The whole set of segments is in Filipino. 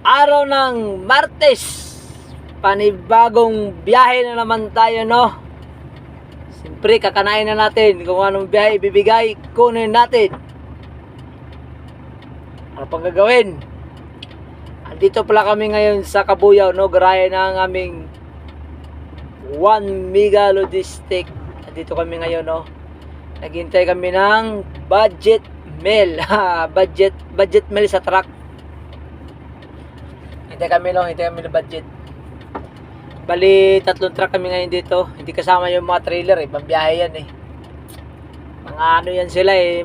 Araw ng Martes, panibagong biyahe na naman tayo, no? Siyempre, kakanain na natin kung anong biyahe ibibigay, kunin natin. Ano pang gagawin? Andito pala kami ngayon sa Kabuyaw, no? Gaya ng aming One Mega Logistic. Andito kami ngayon, no? Naghintay kami ng budget meal. budget meal sa truck. Hintay kami ng budget. Bali, 3 truck kami ngayon dito. Hindi kasama yung mga trailer, eh. Pambiyahe yan, eh. Mga ano yan sila, eh.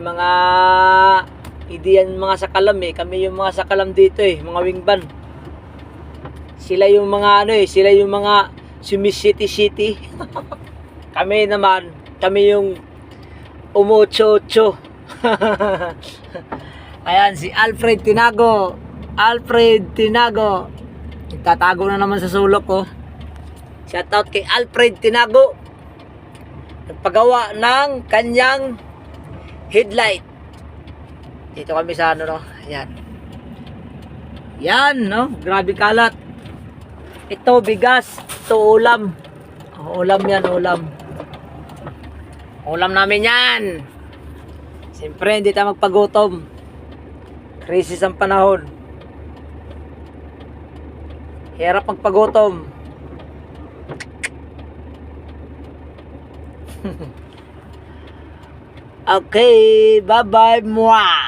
Hindi yan mga sakalam, eh. Kami yung mga sakalam dito, eh. Mga wingban. Sila yung mga sila yung mga sumisiti-city. Kami naman, kami yung umucho-ucho. Ayan, si Alfred Tinago. Itatago na naman sa sulok ko. Shoutout kay Alfred Tinago. Nagpagawa ng kanyang headlight. Dito kami sa no? Ayan. Yan, no? Grabe kalat. Ito, bigas. Ito, ulam. Ulam yan, ulam. Ulam namin yan. Siyempre, hindi tayo magpagutom. Krisis ang panahon. Hirap magpagutom. Okay, bye-bye, mwah!